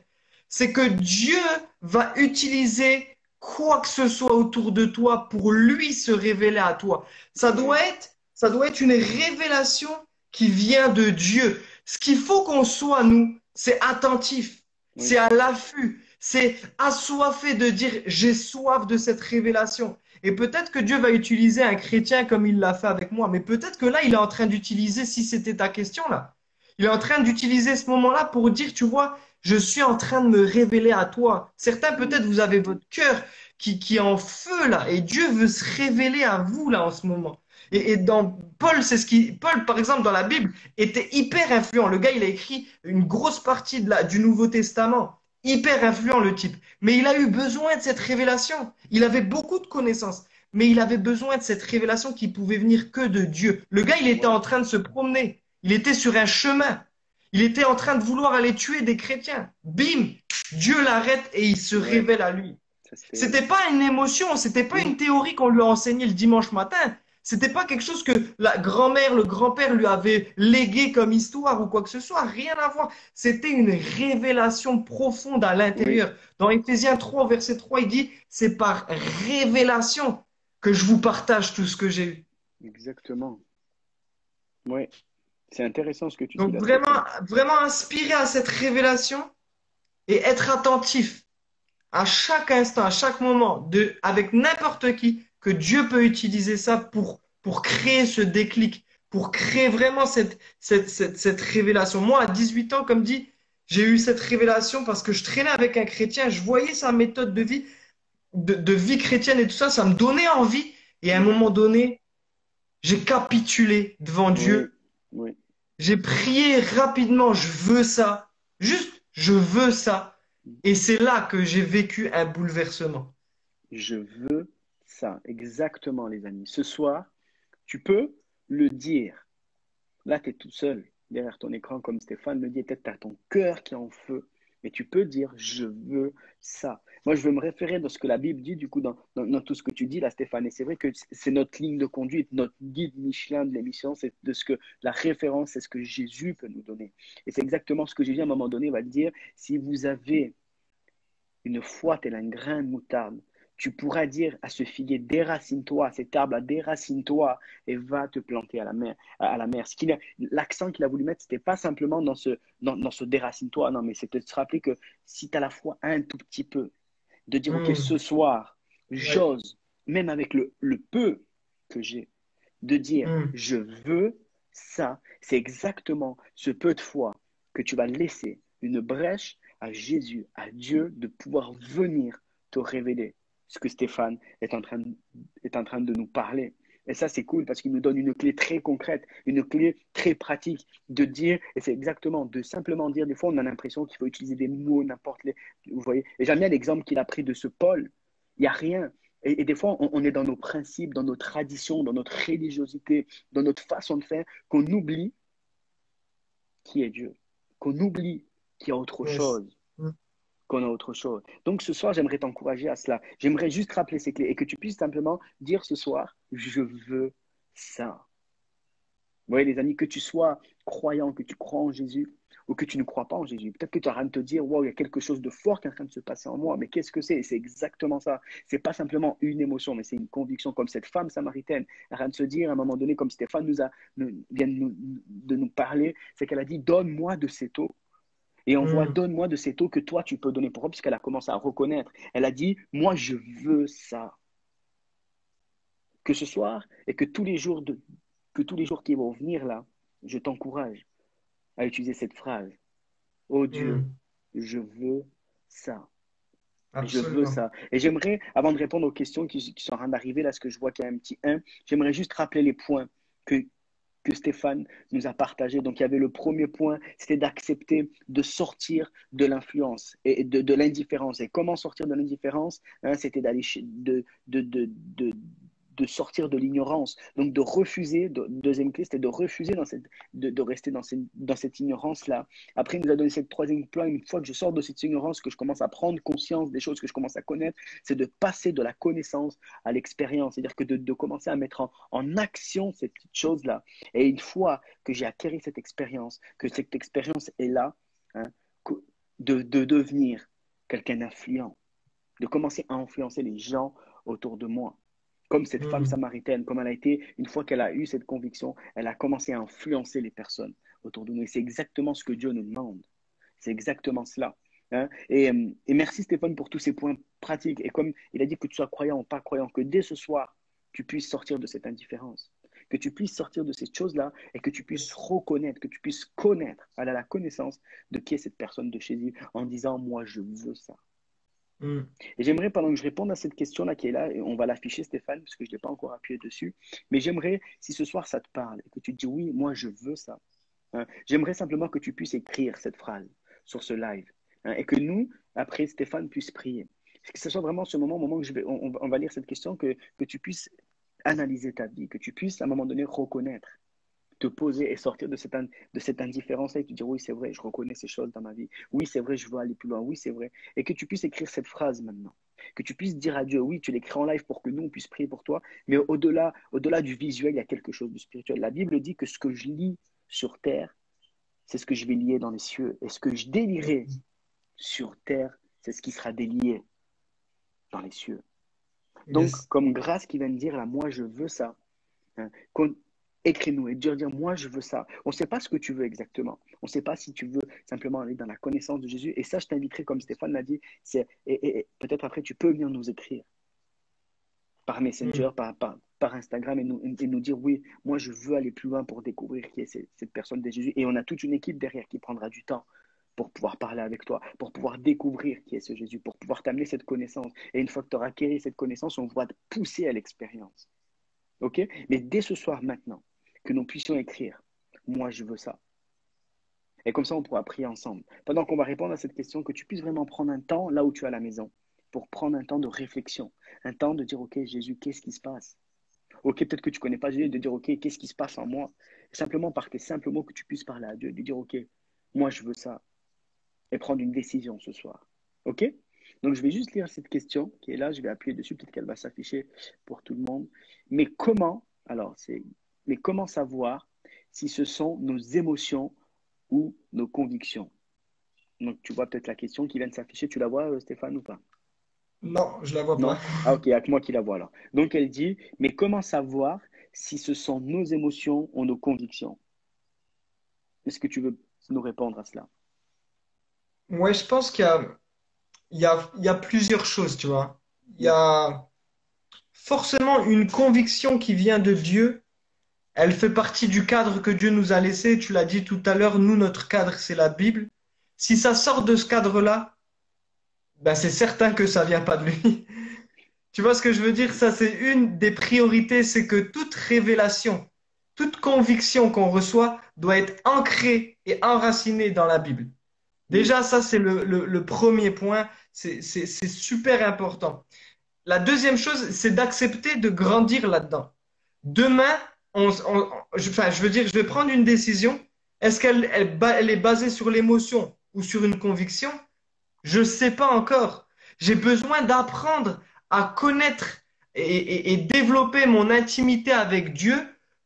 c'est que Dieu va utiliser quoi que ce soit autour de toi pour lui se révéler à toi. Amen. Ça doit être une révélation qui vient de Dieu. Ce qu'il faut qu'on soit, nous, c'est attentif, c'est Oui, à l'affût, c'est assoiffé de dire j'ai soif de cette révélation. Et peut-être que Dieu va utiliser un chrétien comme il l'a fait avec moi, mais peut-être que là, il est en train d'utiliser, si c'était ta question là, il est en train d'utiliser ce moment-là pour dire, tu vois, je suis en train de me révéler à toi. Certains, oui, peut-être, vous avez votre cœur qui est en feu là, et Dieu veut se révéler à vous là en ce moment. oui, Et dans Paul, Paul, par exemple, dans la Bible, était hyper influent. Le gars, il a écrit une grosse partie du Nouveau Testament. Hyper influent, le type. Mais il a eu besoin de cette révélation. Il avait beaucoup de connaissances, mais il avait besoin de cette révélation qui pouvait venir que de Dieu. Le gars, il était ouais, en train de se promener. Il était sur un chemin. Il était en train de vouloir aller tuer des chrétiens. Bim! Dieu l'arrête et il se ouais. révèle à lui. Ça, c'était. C'était pas une émotion, c'était pas Oui, une théorie qu'on lui a enseignée le dimanche matin. C'était pas quelque chose que la grand-mère, le grand-père lui avait légué comme histoire ou quoi que ce soit. Rien à voir. C'était une révélation profonde à oui, l'intérieur. Dans Éphésiens 3, verset 3, il dit, c'est par révélation que je vous partage tout ce que j'ai eu. exactement. Ouais. C'est intéressant ce que tu dis Donc là, vraiment, Stéphane. vraiment inspiré à cette révélation et être attentif à chaque instant, à chaque moment, avec n'importe qui, que Dieu peut utiliser ça pour créer ce déclic, pour créer vraiment cette révélation. Moi, à 18 ans, comme dit, j'ai eu cette révélation parce que je traînais avec un chrétien, je voyais sa méthode de vie, de vie chrétienne et tout ça, ça me donnait envie. Et à un Mhm. moment donné, j'ai capitulé devant Oui, Dieu. oui. J'ai prié rapidement, je veux ça. Juste, je veux ça. Et c'est là que j'ai vécu un bouleversement. Je veux ça. Exactement, les amis. Ce soir, tu peux le dire. Là, tu es tout seul derrière ton écran, comme Stéphane le dit. Peut-être tu as ton cœur qui est en feu. Mais tu peux dire, je veux ça. Moi, je veux me référer dans ce que la Bible dit, du coup, dans tout ce que tu dis là, Stéphane. Et c'est vrai que c'est notre ligne de conduite, notre guide Michelin de l'émission, c'est de ce que la référence, c'est ce que Jésus peut nous donner. Et c'est exactement ce que Jésus, à un moment donné, va dire. Si vous avez une foi telle un grain de moutarde, tu pourras dire à ce figuier, déracine-toi, à cet arbre, déracine-toi et va te planter à la mer. À la mer. L'accent qu'il a voulu mettre, c'était pas simplement dans ce déracine-toi, non, mais c'était de se rappeler que si tu as la foi un tout petit peu, de dire, OK, ce Hmm. soir, Ouais. j'ose, même avec le peu que j'ai, de dire, Hmm. je veux ça. C'est exactement ce peu de foi que tu vas laisser une brèche à Jésus, à Dieu, de pouvoir venir te révéler ce que Stéphane est en train de nous parler. Et ça, c'est cool parce qu'il nous donne une clé très concrète, une clé très pratique de dire, et c'est exactement, de simplement dire, des fois, on a l'impression qu'il faut utiliser des mots, n'importe les, vous voyez. Et j'aime bien l'exemple qu'il a pris de ce Paul. Il n'y a rien. Et des fois, on est dans nos principes, dans nos traditions, dans notre religiosité, dans notre façon de faire, qu'on oublie qui est Dieu, qu'on oublie qu'il y a autre Yes. chose, Hmm. qu'on a autre chose. Donc ce soir, j'aimerais t'encourager à cela. J'aimerais juste rappeler ces clés et que tu puisses simplement dire ce soir, je veux ça. Vous voyez, les amis, que tu sois croyant, que tu crois en Jésus ou que tu ne crois pas en Jésus. Peut-être que tu es en train de te dire, wow, il y a quelque chose de fort qui est en train de se passer en moi. Mais qu'est-ce que c'est? C'est exactement ça. C'est pas simplement une émotion, mais c'est une conviction, comme cette femme samaritaine. Elle est en train de se dire, à un moment donné, comme Stéphane vient de nous parler, c'est qu'elle a dit, donne-moi de cette eau. Et on voit, Hmm. donne-moi de cette eau que toi, tu peux donner. Pourquoi? Puisqu'elle a commencé à reconnaître. Elle a dit, moi, je veux ça. Que ce soir et que tous les jours qui vont venir là, je t'encourage à utiliser cette phrase. Oh Dieu, Hmm. je veux ça. Je veux Absolument. ça. Et j'aimerais, avant de répondre aux questions qui sont en train d'arriver, là, ce que je vois qu'il y a un petit 1, j'aimerais juste rappeler les points que, que Stéphane nous a partagés. Donc, il y avait le premier point, c'était d'accepter de sortir de l'influence et de l'indifférence. Et comment sortir de l'indifférence? Hein, c'était de sortir de l'ignorance. Donc, de refuser, deuxième clé, c'était de refuser de rester dans cette ignorance-là. Après, il nous a donné cette troisième plan. Une fois que je sors de cette ignorance, que je commence à prendre conscience des choses que je commence à connaître, c'est de passer de la connaissance à l'expérience. C'est-à-dire que de commencer à mettre en action ces petites choses-là. Et une fois que j'ai acquis cette expérience, que cette expérience est là, hein, de devenir quelqu'un d'influent, de commencer à influencer les gens autour de moi. Comme cette femme Hmm. samaritaine, comme elle a été, une fois qu'elle a eu cette conviction, elle a commencé à influencer les personnes autour de nous. Et c'est exactement ce que Dieu nous demande. C'est exactement cela. Hein? Et merci Stéphane pour tous ces points pratiques. Et comme il a dit que tu sois croyant ou pas croyant, que dès ce soir, tu puisses sortir de cette indifférence, que tu puisses sortir de ces choses-là et que tu puisses reconnaître, que tu puisses connaître, aller à la connaissance de qui est cette personne de Jésus en disant, moi, je veux ça. Hmm. Et j'aimerais, pendant que je réponde à cette question-là qui est là, et on va l'afficher, Stéphane, parce que je ne l'ai pas encore appuyé dessus, mais j'aimerais, si ce soir ça te parle, et que tu te dis, oui, moi je veux ça, hein, j'aimerais simplement que tu puisses écrire cette phrase sur ce live, hein, et que nous, après, Stéphane puisse prier. Que ce soit vraiment ce moment, au moment où on va lire cette question, que tu puisses analyser ta vie, que tu puisses à un moment donné reconnaître, te poser et sortir de cette indifférence et te dire oui, c'est vrai, je reconnais ces choses dans ma vie. Oui, c'est vrai, je veux aller plus loin. Oui, c'est vrai. Et que tu puisses écrire cette phrase maintenant. Que tu puisses dire à Dieu, oui, tu l'écris en live pour que nous, on puisse prier pour toi. Mais au-delà du visuel, il y a quelque chose de spirituel. La Bible dit que ce que je lis sur terre, c'est ce que je vais lier dans les cieux. Et ce que je délierai sur terre, c'est ce qui sera délié dans les cieux. Donc, Yes. comme grâce qui vient de dire là, moi, je veux ça. Hein, écris-nous et dire, moi, je veux ça. On ne sait pas ce que tu veux exactement. On ne sait pas si tu veux simplement aller dans la connaissance de Jésus. Et ça, je t'inviterai, comme Stéphane l'a dit, et peut-être après, tu peux venir nous écrire par Hmm. Messenger, par Instagram et nous dire, oui, moi, je veux aller plus loin pour découvrir qui est cette personne de Jésus. Et on a toute une équipe derrière qui prendra du temps pour pouvoir parler avec toi, pour pouvoir découvrir qui est ce Jésus, pour pouvoir t'amener cette connaissance. Et une fois que tu auras acquis cette connaissance, on va te pousser à l'expérience. OK? Mais dès ce soir, maintenant, que nous puissions écrire, moi, je veux ça. Et comme ça, on pourra prier ensemble. Pendant qu'on va répondre à cette question, que tu puisses vraiment prendre un temps là où tu es à la maison, pour prendre un temps de réflexion, un temps de dire, OK, Jésus, qu'est-ce qui se passe? OK, peut-être que tu ne connais pas Jésus, de dire, OK, qu'est-ce qui se passe en moi? Simplement par tes simples mots que tu puisses parler à Dieu, de dire, OK, moi, je veux ça. Et prendre une décision ce soir. OK? Donc, je vais juste lire cette question qui est là. Je vais appuyer dessus. Peut-être qu'elle va s'afficher pour tout le monde. Mais comment, alors, mais comment savoir si ce sont nos émotions ou nos convictions? Donc, tu vois peut-être la question qui vient de s'afficher. Tu la vois, Stéphane, ou pas? Non, je la vois pas. Non? Ah, ok, il n'y a que moi qui la vois alors. Donc, elle dit, mais comment savoir si ce sont nos émotions ou nos convictions? Est-ce que tu veux nous répondre à cela? Ouais, je pense qu'il y a plusieurs choses, tu vois. Il y Mm. a forcément une conviction qui vient de Dieu. Elle fait partie du cadre que Dieu nous a laissé. Tu l'as dit tout à l'heure, nous, notre cadre, c'est la Bible. Si ça sort de ce cadre-là, ben c'est certain que ça vient pas de lui. Tu vois ce que je veux dire? Ça, c'est une des priorités, c'est que toute révélation, toute conviction qu'on reçoit doit être ancrée et enracinée dans la Bible. Mm. Déjà, ça, c'est le premier point. C'est super important. La deuxième chose, c'est d'accepter de grandir là-dedans. Demain, je veux dire, je vais prendre une décision. Est-ce qu'elle est basée sur l'émotion ou sur une conviction? Je ne sais pas encore. J'ai besoin d'apprendre à connaître et développer mon intimité avec Dieu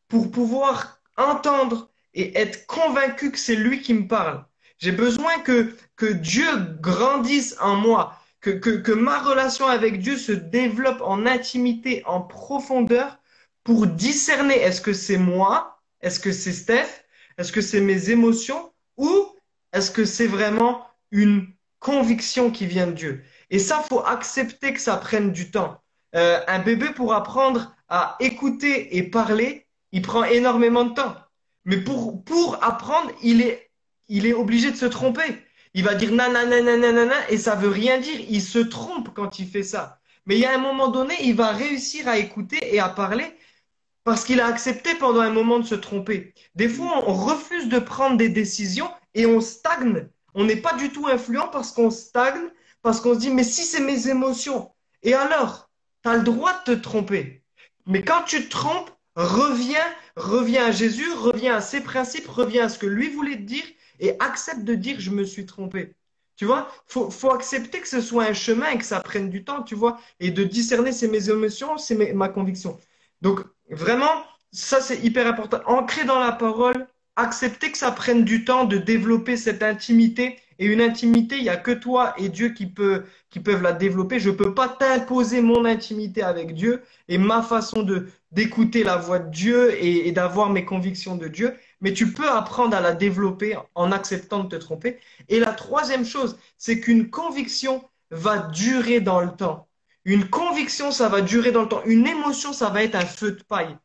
pour pouvoir entendre et être convaincu que c'est lui qui me parle. J'ai besoin que Dieu grandisse en moi, que ma relation avec Dieu se développe en intimité, en profondeur, pour discerner est-ce que c'est moi, est-ce que c'est Steph, est-ce que c'est mes émotions ou est-ce que c'est vraiment une conviction qui vient de Dieu. Et ça, faut accepter que ça prenne du temps. Un bébé pour apprendre à écouter et parler, il prend énormément de temps. Mais pour apprendre, il est obligé de se tromper. Il va dire nanana, nanana, et ça veut rien dire. Il se trompe quand il fait ça. Mais il y a un moment donné, il va réussir à écouter et à parler parce qu'il a accepté pendant un moment de se tromper. Des Mm. fois, on refuse de prendre des décisions et on stagne. On n'est pas du tout influent parce qu'on stagne, parce qu'on se dit, mais si c'est mes émotions, et alors, tu as le droit de te tromper. Mais quand tu te trompes, reviens à Jésus, reviens à ses principes, reviens à ce que lui voulait te dire et accepte de dire, je me suis trompé. Tu vois, faut accepter que ce soit un chemin et que ça prenne du temps, tu vois, et de discerner c'est mes émotions, c'est ma conviction. Donc, vraiment, ça c'est hyper important. Ancrer dans la parole, accepter que ça prenne du temps de développer cette intimité. Et une intimité, il n'y a que toi et Dieu qui peuvent la développer. Je ne peux pas t'imposer mon intimité avec Dieu et ma façon d'écouter la voix de Dieu et d'avoir mes convictions de Dieu. Mais tu peux apprendre à la développer en acceptant de te tromper. Et la troisième chose, c'est qu'une conviction va durer dans le temps. Une conviction, ça va durer dans le temps. Une émotion, ça va être un feu de paille.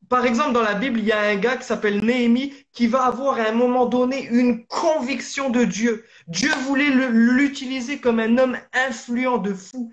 Par exemple, dans la Bible, il y a un gars qui s'appelle Néhémie qui va avoir à un moment donné une conviction de Dieu. Dieu voulait l'utiliser comme un homme influent de fou.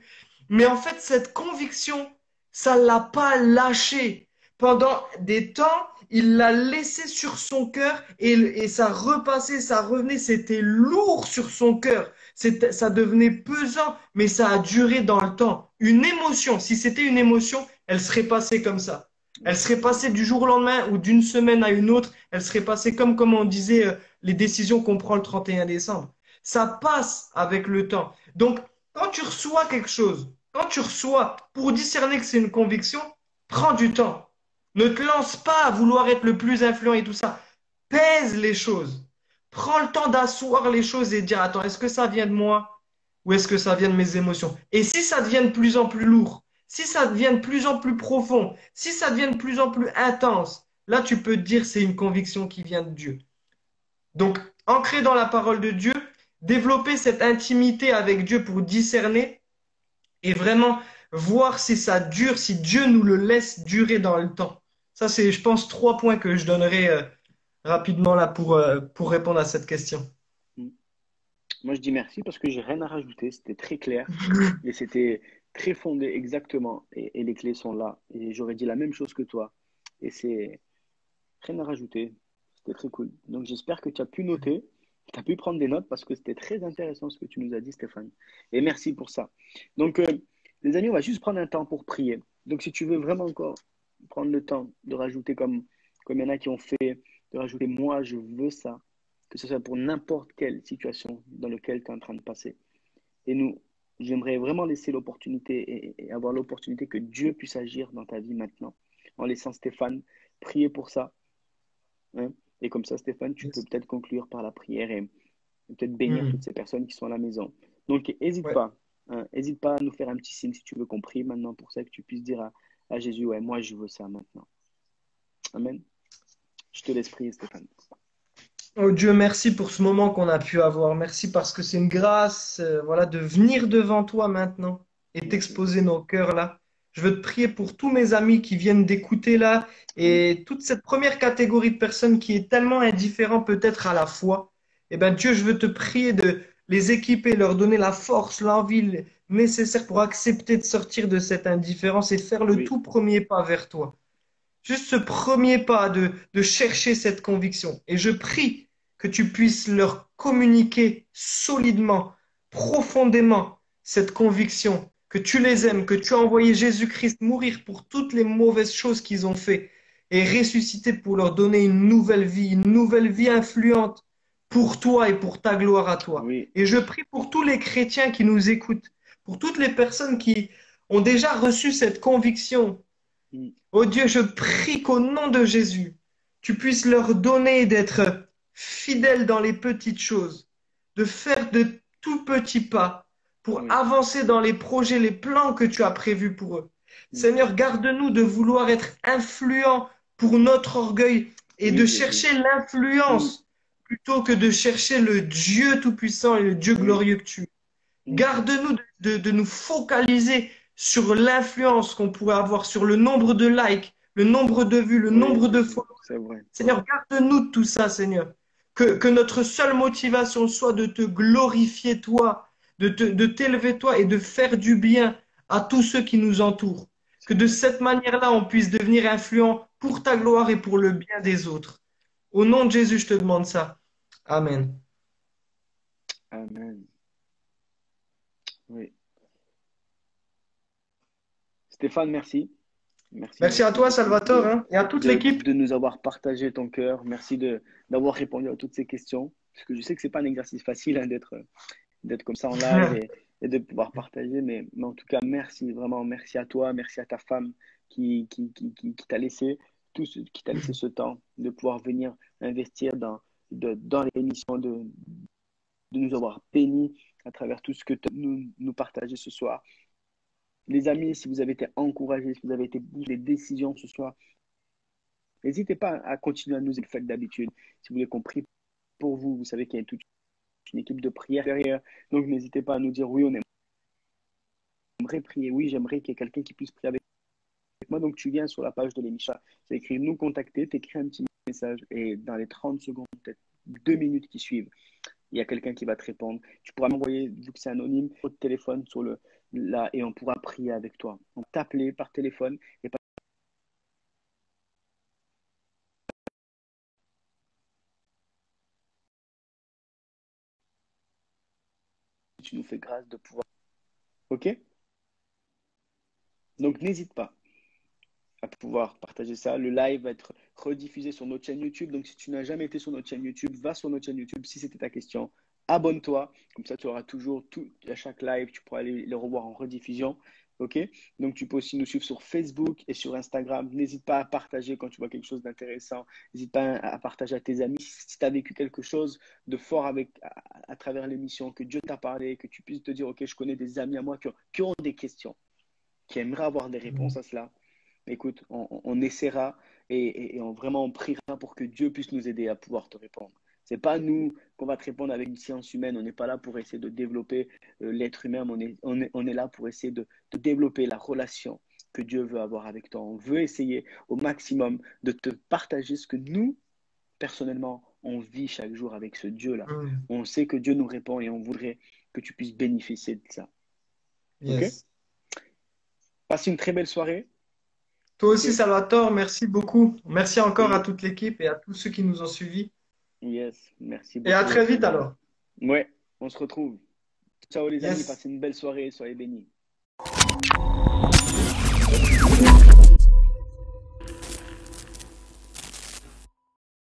Mais en fait, cette conviction, ça ne l'a pas lâché. Pendant des temps, il l'a laissé sur son cœur et ça repassait, ça revenait, c'était lourd sur son cœur. Ça devenait pesant, mais ça a duré dans le temps. Une émotion, si c'était une émotion, elle serait passée comme ça. Elle serait passée du jour au lendemain ou d'une semaine à une autre. Elle serait passée comme on disait, les décisions qu'on prend le 31 décembre. Ça passe avec le temps. Donc, quand tu reçois quelque chose, quand tu reçois, pour discerner que c'est une conviction, prends du temps. Ne te lance pas à vouloir être le plus influent et tout ça. Pèse les choses. Prends le temps d'asseoir les choses et de dire, attends, est-ce que ça vient de moi ou est-ce que ça vient de mes émotions? Et si ça devient de plus en plus lourd, si ça devient de plus en plus profond, si ça devient de plus en plus intense, là, tu peux te dire c'est une conviction qui vient de Dieu. Donc, ancrer dans la parole de Dieu, développer cette intimité avec Dieu pour discerner et vraiment voir si ça dure, si Dieu nous le laisse durer dans le temps. Ça, c'est, je pense, 3 points que je donnerai rapidement là pour répondre à cette question. Mm. Moi, je dis merci parce que j'ai rien à rajouter. C'était très clair et c'était très fondé exactement. Et les clés sont là. Et j'aurais dit la même chose que toi. Et c'est rien à rajouter. C'était très cool. Donc, j'espère que tu as pu noter, tu as pu prendre des notes parce que c'était très intéressant ce que tu nous as dit, Stéphane. Et merci pour ça. Donc, les amis, on va juste prendre un temps pour prier. Donc, si tu veux vraiment encore prendre le temps de rajouter comme il y en a qui ont fait, de rajouter moi, je veux ça, que ce soit pour n'importe quelle situation dans laquelle tu es en train de passer. Et nous, j'aimerais vraiment laisser l'opportunité et avoir l'opportunité que Dieu puisse agir dans ta vie maintenant, en laissant Stéphane prier pour ça. Hein. Et comme ça, Stéphane, tu peux Yes. peut-être conclure par la prière et peut-être bénir toutes Hmm. ces personnes qui sont à la maison. Donc, n'hésite Ouais. pas. Hein, n'hésite pas à nous faire un petit signe si tu veux qu'on prie maintenant pour ça, que tu puisses dire à Jésus, ouais, moi, je veux ça maintenant. Amen. Je te laisse prier, Stéphane. Oh Dieu, merci pour ce moment qu'on a pu avoir. Merci parce que c'est une grâce, voilà, de venir devant toi maintenant et Merci. t'exposer nos cœurs là. Je veux te prier pour tous mes amis qui viennent d'écouter là Oui, et toute cette première catégorie de personnes qui est tellement indifférent peut-être à la foi. Eh ben Dieu, je veux te prier de les équiper, leur donner la force, l'envie nécessaire pour accepter de sortir de cette indifférence et faire le oui, tout premier pas vers toi. Juste ce premier pas de chercher cette conviction. Et je prie que tu puisses leur communiquer solidement, profondément cette conviction, que tu les aimes, oui, que tu as envoyé Jésus-Christ mourir pour toutes les mauvaises choses qu'ils ont fait et ressusciter pour leur donner une nouvelle vie influente pour toi et pour ta gloire à toi. oui. Et je prie pour tous les chrétiens qui nous écoutent, pour toutes les personnes qui ont déjà reçu cette conviction. Mm. Oh Dieu, je prie qu'au nom de Jésus, tu puisses leur donner d'être fidèles dans les petites choses, de faire de tout petits pas pour Oui, avancer dans les projets, les plans que tu as prévus pour eux. mm. Seigneur, garde-nous de vouloir être influents pour notre orgueil et de Oui, Jésus. chercher Mm. l'influence plutôt que de chercher le Dieu tout-puissant et le Dieu Oui, glorieux que tu es. mm. Garde-nous de nous focaliser sur l'influence qu'on pourrait avoir, sur le nombre de likes, le nombre de vues, le Oui, nombre de Jésus. follow. C'est vrai. Seigneur, garde-nous de tout ça, Seigneur. que notre seule motivation soit de te glorifier toi, de t'élever toi et de faire du bien à tous ceux qui nous entourent. Que de cette manière-là, on puisse devenir influent pour ta gloire et pour le bien des autres. Au nom de Jésus, je te demande ça. Amen. Amen. Oui. Stéphane, merci. Merci, Merci à merci toi, beaucoup Salvatore, hein, et à toute l'équipe. de nous avoir partagé ton cœur. Merci d'avoir répondu à toutes ces questions. Parce que je sais que c'est pas un exercice facile hein, d'être comme ça en live et de pouvoir partager. Mais en tout cas, merci, vraiment, merci à toi, merci à ta femme qui t'a laissé qui t'a laissé ce temps de pouvoir venir investir dans l'émission, de nous avoir bénis à travers tout ce que nous partagez ce soir. Les amis, si vous avez été encouragés, si vous avez été bougés des décisions ce soir, n'hésitez pas à continuer à nous le faire d'habitude. Si vous voulez qu'on prie pour vous, vous savez qu'il y a toute une équipe de prière derrière. Donc, n'hésitez pas à nous dire oui, on aimerait prier. Oui, j'aimerais qu'il y ait quelqu'un qui puisse prier avec moi. Donc, tu viens sur la page de l'émission, tu écris nous contacter, tu écris un petit message et dans les 30 secondes, peut-être 2 minutes qui suivent, il y a quelqu'un qui va te répondre. Tu pourras m'envoyer, vu que c'est anonyme, votre téléphone là et on pourra prier avec toi. On t'appeler par téléphone et tu nous fais grâce de pouvoir. OK? Donc, n'hésite pas à pouvoir partager ça. Le live va être rediffusé sur notre chaîne YouTube. Donc, si tu n'as jamais été sur notre chaîne YouTube, va sur notre chaîne YouTube si c'était ta question. Abonne-toi. Comme ça, tu auras toujours tout à chaque live. Tu pourras aller les revoir en rediffusion. OK? Donc, tu peux aussi nous suivre sur Facebook et sur Instagram. N'hésite pas à partager quand tu vois quelque chose d'intéressant. N'hésite pas à partager à tes amis. Si tu as vécu quelque chose de fort à travers l'émission, que Dieu t'a parlé, que tu puisses te dire, OK, je connais des amis à moi qui ont des questions, qui aimeraient avoir des réponses à cela. Écoute, on essaiera et vraiment on priera pour que Dieu puisse nous aider à pouvoir te répondre. Ce n'est pas nous qu'on va te répondre avec une science humaine. On n'est pas là pour essayer de développer l'être humain. On est là pour essayer de développer la relation que Dieu veut avoir avec toi. On veut essayer au maximum de te partager ce que nous, personnellement, on vit chaque jour avec ce Dieu-là. On sait que Dieu nous répond et on voudrait que tu puisses bénéficier de ça. Yes. OK? Passe une très belle soirée. Toi aussi, Salvatore, merci beaucoup. Merci encore à toute l'équipe et à tous ceux qui nous ont suivis. Yes, merci beaucoup. Et à très vite alors. Ouais, on se retrouve. Ciao les amis, Yes. passez une belle soirée, soyez bénis.